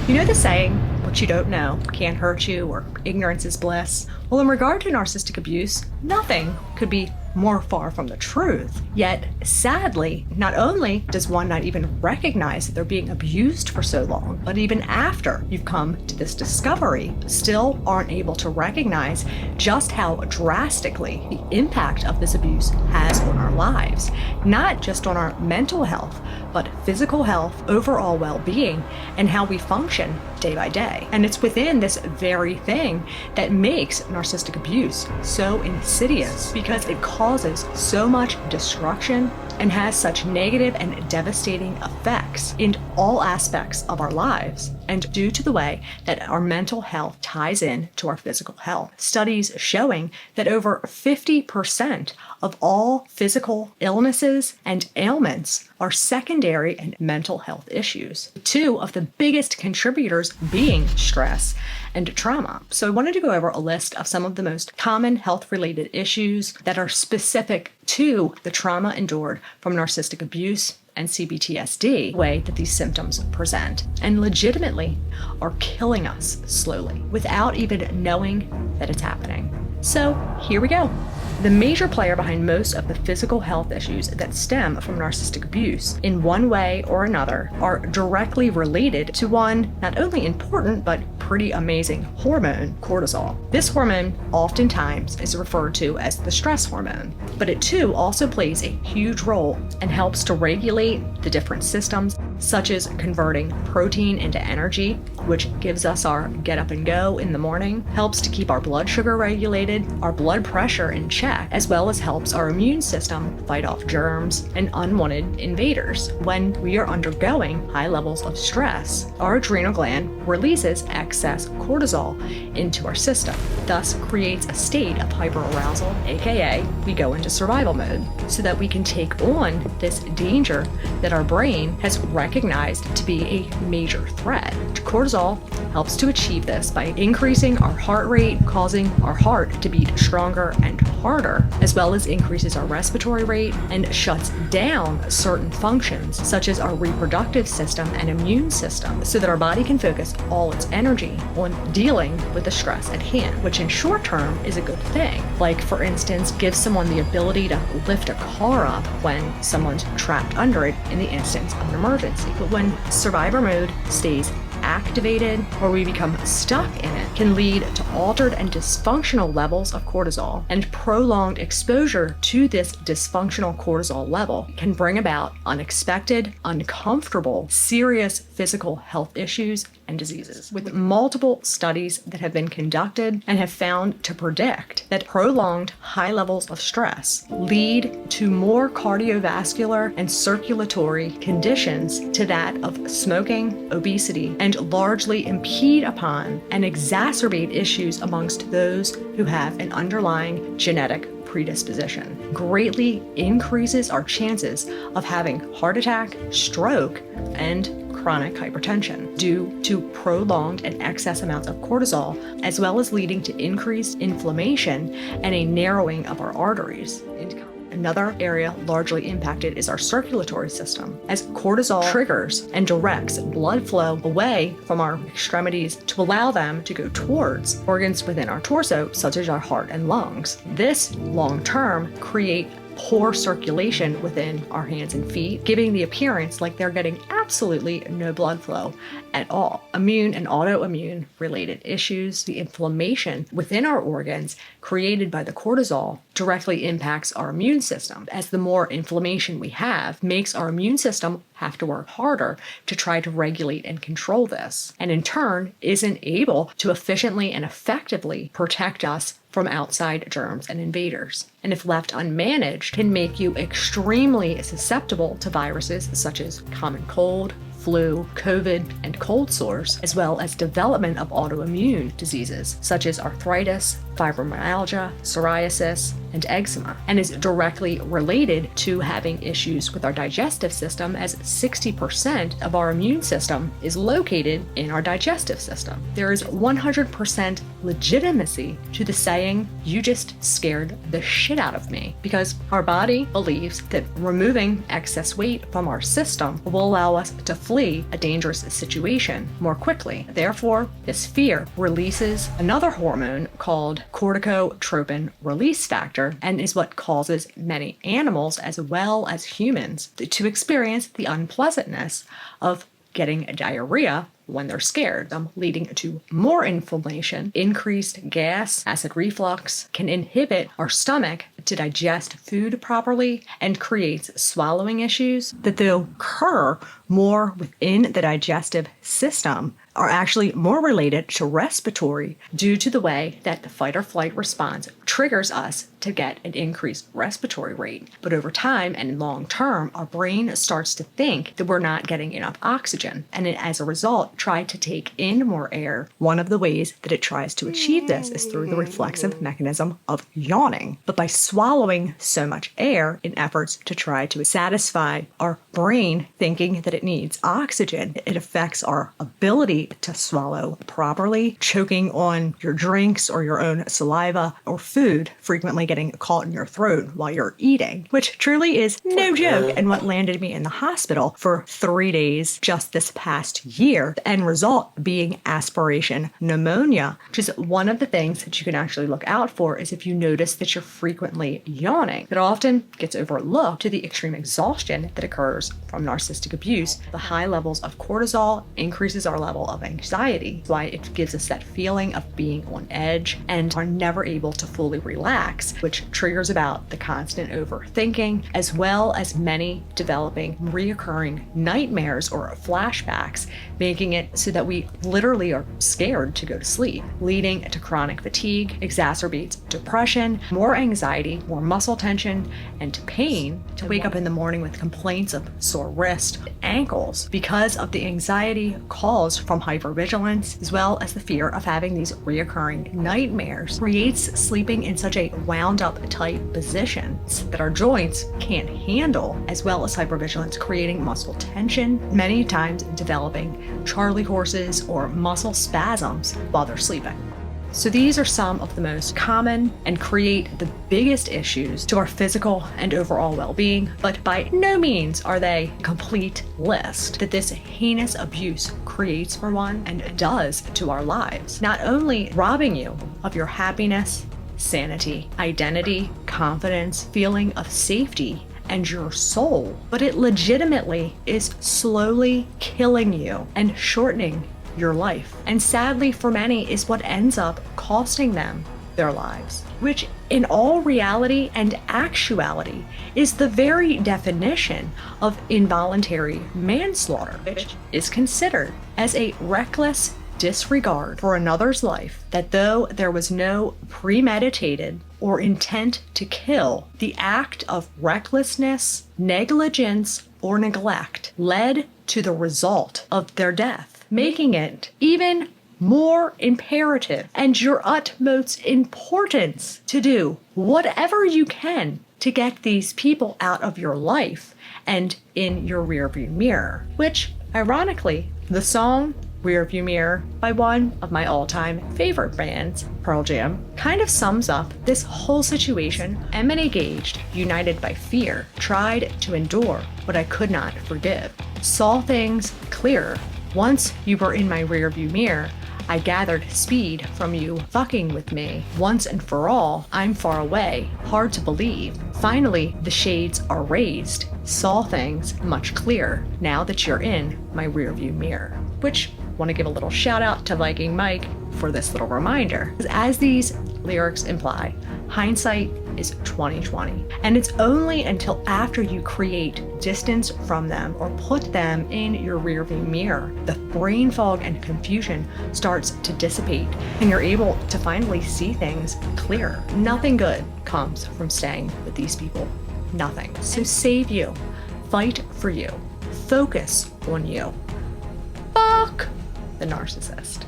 You know the saying, what you don't know can't hurt you, or ignorance is bliss? Well, in regard to narcissistic abuse, nothing could be more far from the truth. Yet, sadly, not only does one not even recognize that they're being abused for so long, but even after you've come to this discovery, still aren't able to recognize just how drastically the impact of this abuse has on our lives. Not just on our mental health, but physical health, overall well-being, and how we function day by day. And it's within this very thing that makes narcissistic abuse so insidious, because it causes so much destruction and has such negative and devastating effects in all aspects of our lives, and due to the way that our mental health ties in to our physical health. Studies showing that over 50% of all physical illnesses and ailments are secondary and mental health issues. Two of the biggest contributors being stress and trauma. So I wanted to go over a list of some of the most common health-related issues that are specific to the trauma endured from narcissistic abuse and Cptsd, the way that these symptoms present, and legitimately are killing us slowly without even knowing that it's happening. So here we go. The major player behind most of the physical health issues that stem from narcissistic abuse, in one way or another, are directly related to one not only important but pretty amazing hormone, cortisol. This hormone oftentimes is referred to as the stress hormone, but it too also plays a huge role and helps to regulate the different systems, such as converting protein into energy, which gives us our get up and go in the morning, helps to keep our blood sugar regulated, our blood pressure in check, as well as helps our immune system fight off germs and unwanted invaders. When we are undergoing high levels of stress, our adrenal gland releases excess cortisol into our system, thus creates a state of hyperarousal, aka we go into survival mode, so that we can take on this danger that our brain has recognized to be a major threat. Cortisol helps to achieve this by increasing our heart rate, causing our heart to beat stronger and harder, as well as increases our respiratory rate and shuts down certain functions, such as our reproductive system and immune system, so that our body can focus all its energy on dealing with the stress at hand, which in short term is a good thing. Like, for instance, gives someone the ability to lift a car up when someone's trapped under it in the instance of an emergency. But when survivor mode stays activated or we become stuck in it, can lead to altered and dysfunctional levels of cortisol, and prolonged exposure to this dysfunctional cortisol level can bring about unexpected, uncomfortable, serious physical health issues and diseases, with multiple studies that have been conducted and have found to predict that prolonged high levels of stress lead to more cardiovascular and circulatory conditions to that of smoking, obesity, and largely impede upon and exacerbate issues amongst those who have an underlying genetic predisposition. Greatly increases our chances of having heart attack, stroke, and chronic hypertension due to prolonged and excess amounts of cortisol, as well as leading to increased inflammation and a narrowing of our arteries. Another area largely impacted is our circulatory system, as cortisol triggers and directs blood flow away from our extremities to allow them to go towards organs within our torso, such as our heart and lungs. This long-term create poor circulation within our hands and feet, giving the appearance like they're getting absolutely no blood flow at all. Immune and autoimmune related issues, the inflammation within our organs created by the cortisol directly impacts our immune system, as the more inflammation we have makes our immune system have to work harder to try to regulate and control this, and in turn isn't able to efficiently and effectively protect us from outside germs and invaders. And if left unmanaged, can make you extremely susceptible to viruses such as common cold, flu, COVID, and cold sores, as well as development of autoimmune diseases such as arthritis, fibromyalgia, psoriasis, and eczema, and is directly related to having issues with our digestive system, as 60% of our immune system is located in our digestive system. There is 100% legitimacy to the saying, "You just scared the shit out of me," because our body believes that removing excess weight from our system will allow us to flee a dangerous situation more quickly. Therefore, this fear releases another hormone called corticotropin release factor, and is what causes many animals as well as humans to experience the unpleasantness of getting diarrhea when they're scared, leading to more inflammation, increased gas, acid reflux, can inhibit our stomach to digest food properly, and creates swallowing issues that though occur more within the digestive system are actually more related to respiratory due to the way that the fight or flight response triggers us to get an increased respiratory rate. But over time and long term, our brain starts to think that we're not getting enough oxygen, and it, as a result, try to take in more air. One of the ways that it tries to achieve this is through the reflexive mechanism of yawning. But by swallowing so much air in efforts to try to satisfy our brain thinking that it needs oxygen, it affects our ability to swallow properly, choking on your drinks or your own saliva or food, frequently getting caught in your throat while you're eating, which truly is no joke, and what landed me in the hospital for 3 days just this past year. The end result being aspiration pneumonia, which is one of the things that you can actually look out for is if you notice that you're frequently yawning. It often gets overlooked to the extreme exhaustion that occurs from narcissistic abuse. The high levels of cortisol increases our level of anxiety, why it gives us that feeling of being on edge and are never able to fully relax, which triggers about the constant overthinking, as well as many developing reoccurring nightmares or flashbacks, making it so that we literally are scared to go to sleep, leading to chronic fatigue, exacerbates depression, more anxiety, more muscle tension, and pain, to wake up in the morning with complaints of sore wrist, ankles, because of the anxiety caused from hypervigilance, as well as the fear of having these reoccurring nightmares, creates sleeping in such a wound up tight positions that our joints can't handle, as well as hypervigilance creating muscle tension, many times developing Charlie horses or muscle spasms while they're sleeping. So these are some of the most common and create the biggest issues to our physical and overall well-being, but by no means are they a complete list that this heinous abuse creates for one and does to our lives, not only robbing you of your happiness, sanity, identity, confidence, feeling of safety, and your soul, but it legitimately is slowly killing you and shortening your life. And sadly for many is what ends up costing them their lives, which in all reality and actuality is the very definition of involuntary manslaughter, which is considered as a reckless disregard for another's life, that though there was no premeditated or intent to kill, the act of recklessness, negligence, or neglect led to the result of their death, making it even more imperative and your utmost importance to do whatever you can to get these people out of your life and in your rearview mirror, which, ironically, the song Rearview Mirror by one of my all-time favorite bands, Pearl Jam, kind of sums up this whole situation. Am engaged, united by fear, tried to endure what I could not forgive, saw things clearer. Once you were in my rearview mirror, I gathered speed from you fucking with me. Once and for all, I'm far away, hard to believe. Finally, the shades are raised, saw things much clearer now that you're in my rearview mirror. Which, want to give a little shout out to Viking Mike for this little reminder. As these lyrics imply, hindsight is 20/20, and it's only until after you create distance from them or put them in your rearview mirror, the brain fog and confusion starts to dissipate, and you're able to finally see things clearer. Nothing good comes from staying with these people. Nothing. So save you, fight for you, focus on you. Fuck the narcissist.